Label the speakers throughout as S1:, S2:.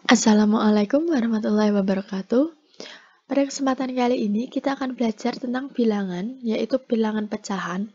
S1: Assalamualaikum warahmatullahi wabarakatuh. Pada kesempatan kali ini kita akan belajar tentang bilangan, yaitu bilangan pecahan.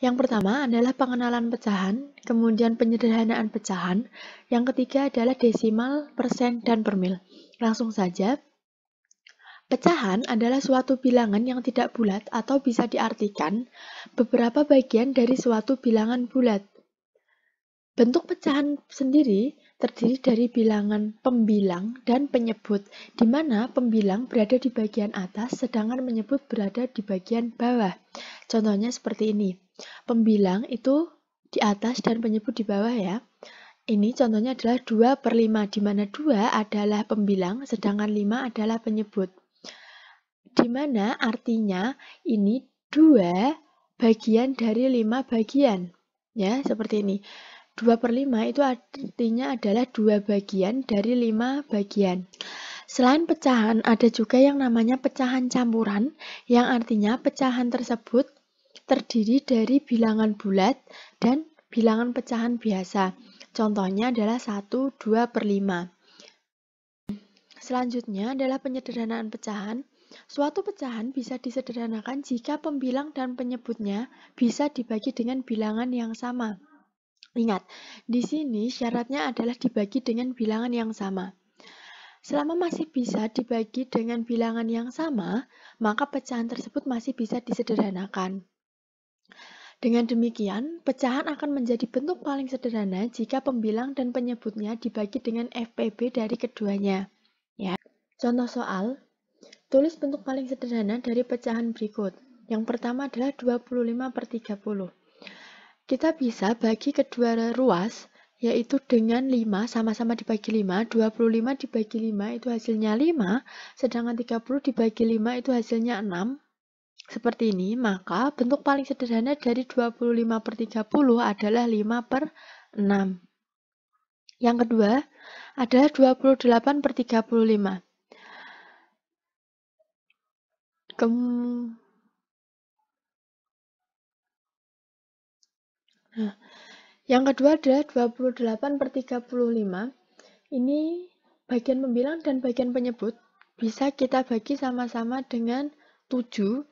S1: Yang pertama adalah pengenalan pecahan, kemudian penyederhanaan pecahan. Yang ketiga adalah desimal, persen, dan per mil. Langsung saja. Pecahan adalah suatu bilangan yang tidak bulat atau bisa diartikan beberapa bagian dari suatu bilangan bulat. Bentuk pecahan sendiri terdiri dari bilangan pembilang dan penyebut, di mana pembilang berada di bagian atas, sedangkan penyebut berada di bagian bawah. Contohnya seperti ini. Pembilang itu di atas dan penyebut di bawah ya. Ini contohnya adalah 2/5, di mana 2 adalah pembilang, sedangkan 5 adalah penyebut. Di mana artinya ini 2 bagian dari 5 bagian. Ya, seperti ini. 2/5 itu artinya adalah 2 bagian dari 5 bagian. Selain pecahan, ada juga yang namanya pecahan campuran, yang artinya pecahan tersebut terdiri dari bilangan bulat dan bilangan pecahan biasa. Contohnya adalah 1, 2/5. Selanjutnya adalah penyederhanaan pecahan. Suatu pecahan bisa disederhanakan jika pembilang dan penyebutnya bisa dibagi dengan bilangan yang sama. Ingat, di sini syaratnya adalah dibagi dengan bilangan yang sama. Selama masih bisa dibagi dengan bilangan yang sama, maka pecahan tersebut masih bisa disederhanakan. Dengan demikian, pecahan akan menjadi bentuk paling sederhana jika pembilang dan penyebutnya dibagi dengan FPB dari keduanya. Ya. Contoh soal, tulis bentuk paling sederhana dari pecahan berikut. Yang pertama adalah 25/30. Kita bisa bagi kedua ruas, yaitu dengan 5 sama-sama dibagi 5, 25 dibagi 5 itu hasilnya 5, sedangkan 30 dibagi 5 itu hasilnya 6. Seperti ini, maka bentuk paling sederhana dari 25/30 adalah 5/6. Yang kedua adalah 28/35. Yang kedua adalah 28/35. Ini bagian pembilang dan bagian penyebut bisa kita bagi sama-sama dengan 7,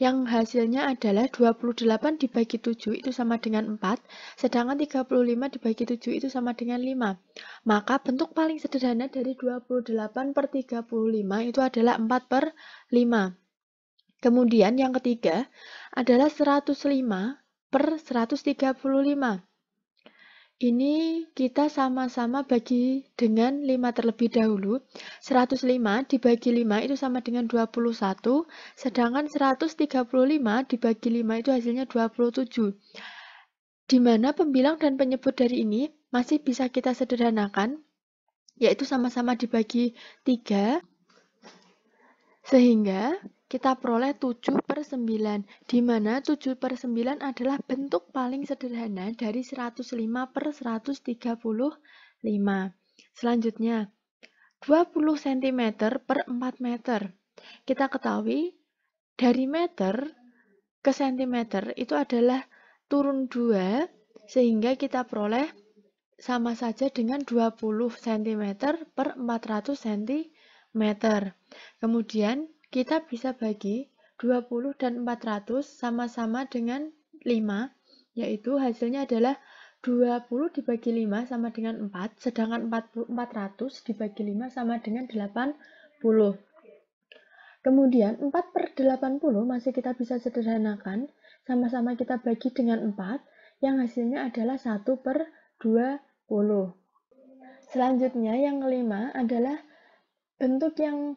S1: yang hasilnya adalah 28 dibagi 7 itu sama dengan 4, sedangkan 35 dibagi 7 itu sama dengan 5. Maka bentuk paling sederhana dari 28/35 itu adalah 4/5. Kemudian yang ketiga adalah 105/135. Ini kita sama-sama bagi dengan 5 terlebih dahulu. 105 dibagi 5 itu sama dengan 21, sedangkan 135 dibagi 5 itu hasilnya 27. Di mana pembilang dan penyebut dari ini masih bisa kita sederhanakan, yaitu sama-sama dibagi 3, sehingga kita peroleh 7/9, di mana 7/9 adalah bentuk paling sederhana dari 105/135. Selanjutnya, 20 cm per 4 meter. Kita ketahui dari meter ke cm itu adalah turun 2, sehingga kita peroleh sama saja dengan 20 cm per 400 cm. Kemudian kita bisa bagi 20 dan 400 sama-sama dengan 5, yaitu hasilnya adalah 20 dibagi 5 sama dengan 4, sedangkan 400 dibagi 5 sama dengan 80. Kemudian 4/80 masih kita bisa sederhanakan, sama-sama kita bagi dengan 4, yang hasilnya adalah 1/20. Selanjutnya yang kelima adalah bentuk yang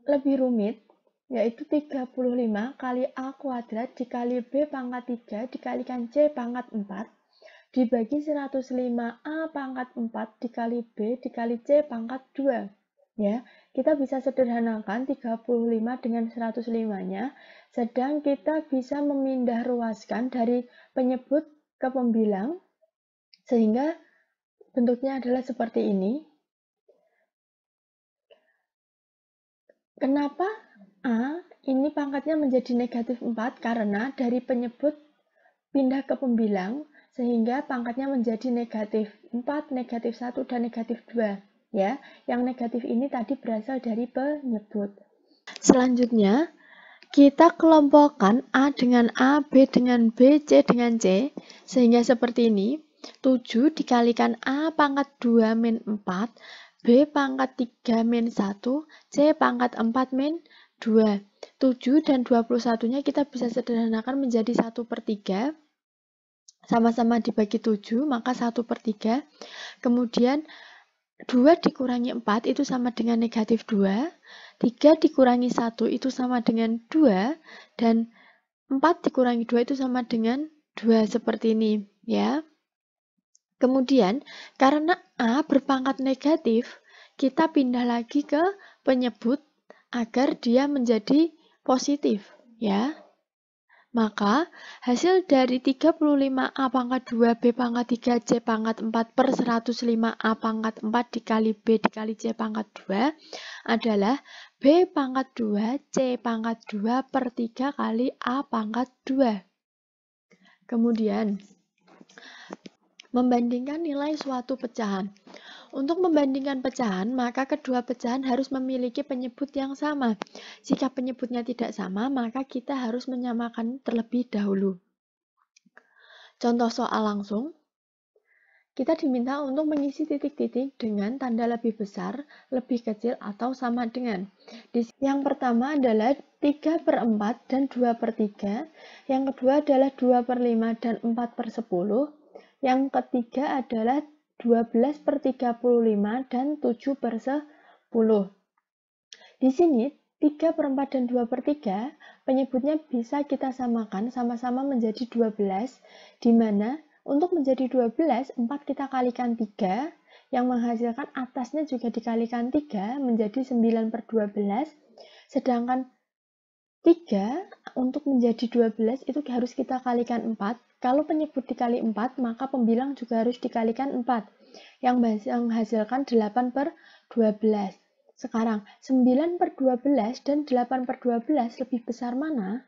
S1: lebih rumit, yaitu 35 kali A kuadrat dikali B pangkat 3 dikalikan C pangkat 4 dibagi 105 A pangkat 4 dikali B dikali C pangkat 2. Ya, kita bisa sederhanakan 35 dengan 105-nya, sedang kita bisa memindah ruaskan dari penyebut ke pembilang, sehingga bentuknya adalah seperti ini. Kenapa A ini pangkatnya menjadi negatif 4? Karena dari penyebut pindah ke pembilang, sehingga pangkatnya menjadi negatif 4, negatif 1, dan negatif 2. ya. Yang negatif ini tadi berasal dari penyebut. Selanjutnya, kita kelompokkan A dengan A, B dengan B, C dengan C, sehingga seperti ini. 7 dikalikan A pangkat 2 min 4, B pangkat 3 min 1, C pangkat 4 min 2. 7 dan 21-nya kita bisa sederhanakan menjadi 1/3. Sama-sama dibagi 7, maka 1/3. Kemudian 2 dikurangi 4 itu sama dengan negatif 2. 3 dikurangi 1 itu sama dengan 2. Dan 4 dikurangi 2 itu sama dengan 2, seperti ini, ya. Kemudian, karena A berpangkat negatif, kita pindah lagi ke penyebut agar dia menjadi positif, ya. Maka, hasil dari 35A pangkat 2, B pangkat 3, C pangkat 4 per 105A pangkat 4 dikali B dikali C pangkat 2 adalah B pangkat 2, C pangkat 2 per 3 kali A pangkat 2. Kemudian, membandingkan nilai suatu pecahan. Untuk membandingkan pecahan, maka kedua pecahan harus memiliki penyebut yang sama. Jika penyebutnya tidak sama, maka kita harus menyamakan terlebih dahulu. Contoh soal langsung, kita diminta untuk mengisi titik-titik dengan tanda lebih besar, lebih kecil, atau sama dengan. Yang pertama adalah 3/4 dan 2/3. Yang kedua adalah 2/5 dan 4/10. Yang ketiga adalah 12/35 dan 7/10. Di sini 3/4 dan 2/3 penyebutnya bisa kita samakan sama-sama menjadi 12, di mana untuk menjadi 12, 4 kita kalikan 3, yang menghasilkan atasnya juga dikalikan 3 menjadi 9/12, sedangkan 3 untuk menjadi 12 itu harus kita kalikan 4. Kalau penyebut dikali 4, maka pembilang juga harus dikalikan 4, yang menghasilkan 8/12. Sekarang, 9/12 dan 8/12 lebih besar mana?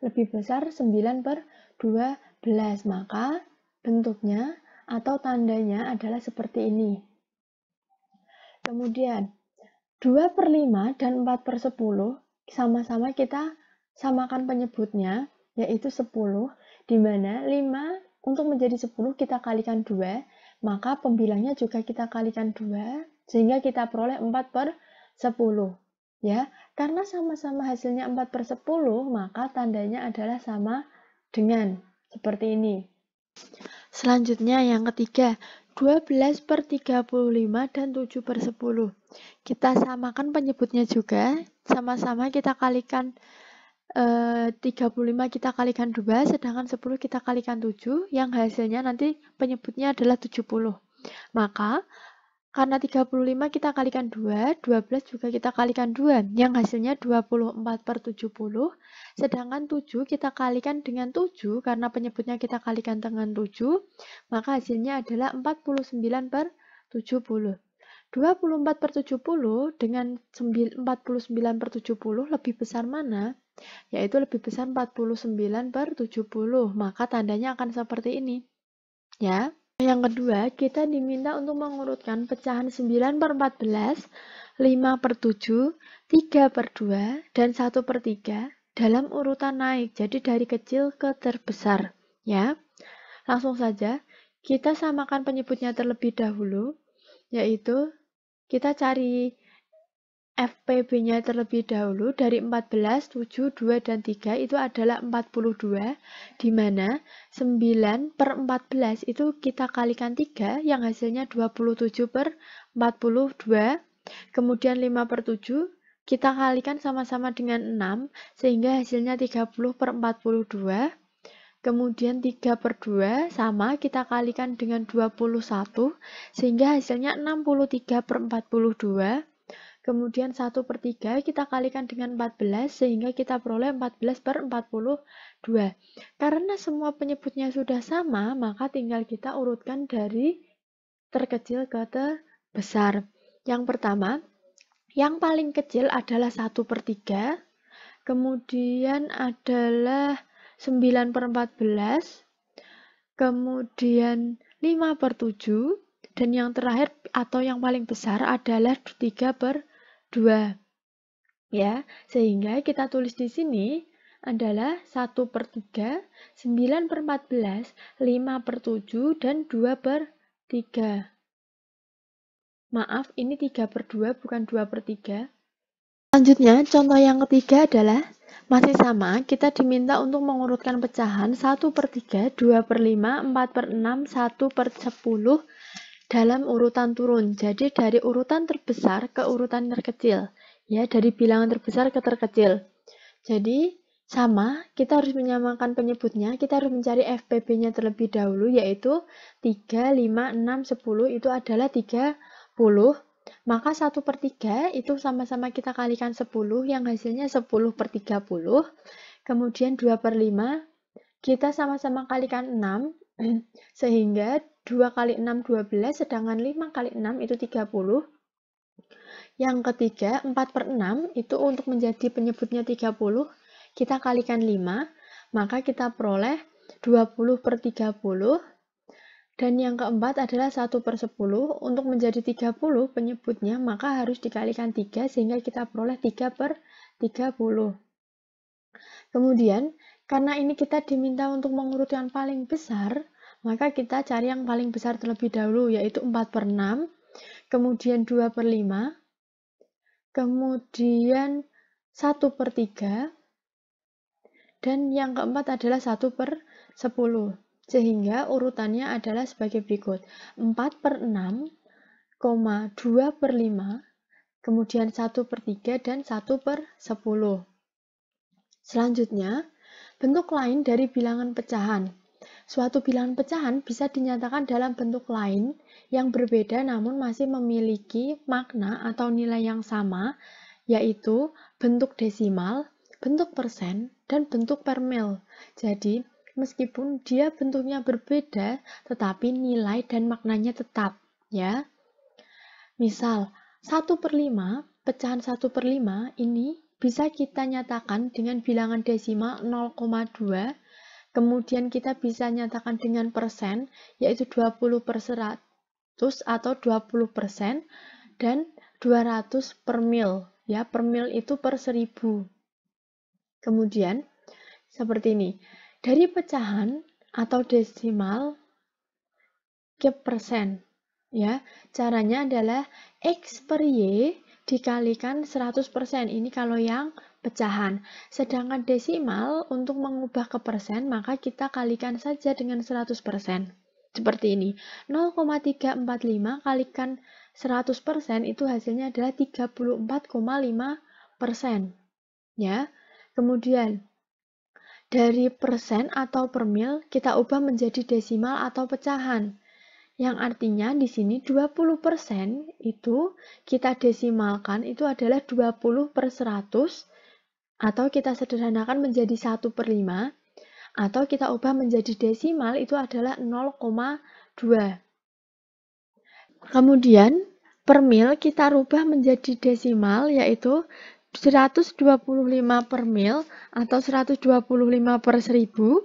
S1: Lebih besar 9/12, maka bentuknya atau tandanya adalah seperti ini. Kemudian, 2/5 dan 4/10 sama-sama kita samakan penyebutnya, yaitu 10, di mana 5 untuk menjadi 10 kita kalikan 2, maka pembilangnya juga kita kalikan 2, sehingga kita peroleh 4/10. Ya, karena sama-sama hasilnya 4/10, maka tandanya adalah sama dengan, seperti ini. Selanjutnya yang ketiga, 12/35 dan 7/10. Kita samakan penyebutnya juga, sama-sama kita kalikan 35 kita kalikan 2, sedangkan 10 kita kalikan 7, yang hasilnya nanti penyebutnya adalah 70. Maka, karena 35 kita kalikan 2, 12 juga kita kalikan 2, yang hasilnya 24/70, sedangkan 7 kita kalikan dengan 7, karena penyebutnya kita kalikan dengan 7, maka hasilnya adalah 49/70. 24/70 dengan 49/70 lebih besar mana? Yaitu lebih besar 49/70, maka tandanya akan seperti ini. Ya. Yang kedua, kita diminta untuk mengurutkan pecahan 9/14, 5/7, 3/2, dan 1/3 dalam urutan naik, jadi dari kecil ke terbesar. Ya. Langsung saja, kita samakan penyebutnya terlebih dahulu, yaitu kita cari FPB-nya terlebih dahulu. Dari 14, 7, 2, dan 3 itu adalah 42, di mana 9/14 itu kita kalikan 3, yang hasilnya 27/42. Kemudian 5/7 kita kalikan sama-sama dengan 6, sehingga hasilnya 30/42. Kemudian 3/2 sama, kita kalikan dengan 21, sehingga hasilnya 63/42. Kemudian 1/3 kita kalikan dengan 14, sehingga kita peroleh 14/42. Karena semua penyebutnya sudah sama, maka tinggal kita urutkan dari terkecil ke terbesar. Yang pertama, yang paling kecil adalah 1/3, kemudian adalah 9/14, kemudian 5/7, dan yang terakhir atau yang paling besar adalah 3/2. Ya, sehingga kita tulis di sini adalah 1/3, 9/14, 5/7, dan 2/3. Maaf, ini 3/2 bukan 2/3. Selanjutnya, contoh yang ketiga adalah masih sama, kita diminta untuk mengurutkan pecahan 1/3, 2/5, 4/6, 1/10 dalam urutan turun. Jadi dari urutan terbesar ke urutan terkecil. Ya, dari bilangan terbesar ke terkecil. Jadi, sama, kita harus menyamakan penyebutnya, kita harus mencari FPB-nya terlebih dahulu, yaitu 3, 5, 6, 10, itu adalah 30. Maka 1/3 itu sama-sama kita kalikan 10, yang hasilnya 10/30. Kemudian 2/5, kita sama-sama kalikan 6, sehingga 2 kali 6, 12, sedangkan 5 kali 6 itu 30. Yang ketiga, 4/6 itu untuk menjadi penyebutnya 30, kita kalikan 5, maka kita peroleh 20/30. Dan yang keempat adalah 1/10, untuk menjadi 30 penyebutnya, maka harus dikalikan 3, sehingga kita peroleh 3/30. Kemudian, karena ini kita diminta untuk mengurutkan paling besar, maka kita cari yang paling besar terlebih dahulu, yaitu 4/6, kemudian 2/5, kemudian 1/3, dan yang keempat adalah 1/10. Sehingga urutannya adalah sebagai berikut. 4/6, 2/5, kemudian 1/3, dan 1/10. Selanjutnya, bentuk lain dari bilangan pecahan. Suatu bilangan pecahan bisa dinyatakan dalam bentuk lain yang berbeda namun masih memiliki makna atau nilai yang sama, yaitu bentuk desimal, bentuk persen, dan bentuk per mil. Jadi, meskipun dia bentuknya berbeda, tetapi nilai dan maknanya tetap, ya. Misal, 1/5, pecahan 1/5 ini bisa kita nyatakan dengan bilangan desimal 0,2, kemudian kita bisa nyatakan dengan persen, yaitu 20/100 atau 20%, dan 200 per mil. Ya, per mil itu per 1000. Kemudian, seperti ini. Dari pecahan atau desimal ke persen. Ya, caranya adalah X per Y dikalikan 100%. Ini kalau yang pecahan. Sedangkan desimal untuk mengubah ke persen, maka kita kalikan saja dengan 100%. Seperti ini. 0,345 kalikan 100% itu hasilnya adalah 34,5%. Ya. Kemudian dari persen atau per mil kita ubah menjadi desimal atau pecahan. Yang artinya di sini 20% itu kita desimalkan itu adalah 20/100, atau kita sederhanakan menjadi 1/5, atau kita ubah menjadi desimal itu adalah 0,2. Kemudian per mil kita rubah menjadi desimal, yaitu 125 per mil atau 125/1000.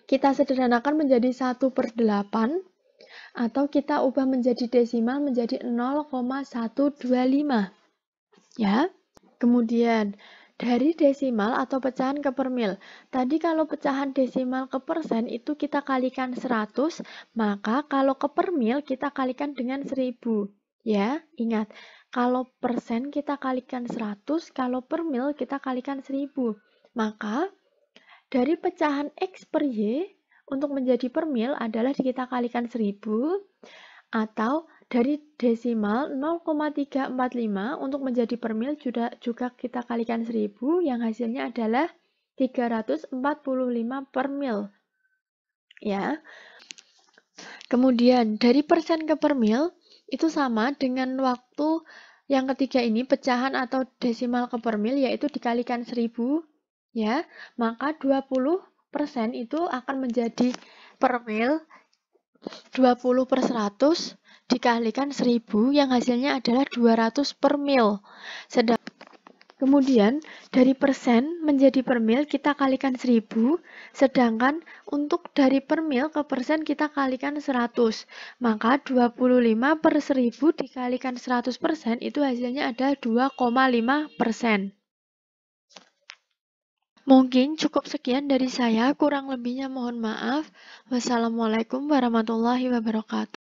S1: Kita sederhanakan menjadi 1/8, atau kita ubah menjadi desimal menjadi 0,125. Ya. Kemudian dari desimal atau pecahan ke per mil. Tadi kalau pecahan desimal ke persen itu kita kalikan 100, maka kalau ke per mil kita kalikan dengan 1000. Ya, ingat, kalau persen kita kalikan 100, kalau per mil kita kalikan 1000. Maka dari pecahan X per Y untuk menjadi per mil adalah kita kalikan 1000, atau dari desimal 0,345 untuk menjadi per mil juga kita kalikan 1000, yang hasilnya adalah 345 per mil. Ya. Kemudian dari persen ke per mil itu sama dengan waktu yang ketiga ini, pecahan atau desimal ke per mil, yaitu dikalikan 1000. Ya, maka 20% itu akan menjadi per mil 20/100 dikalikan 1000, yang hasilnya adalah 200 per mil. Kemudian dari persen menjadi per mil kita kalikan 1000, sedangkan untuk dari per mil ke persen kita kalikan 100. Maka 25/1000 dikalikan 100% itu hasilnya ada 2,5%. Mungkin cukup sekian dari saya, kurang lebihnya mohon maaf. Wassalamualaikum warahmatullahi wabarakatuh.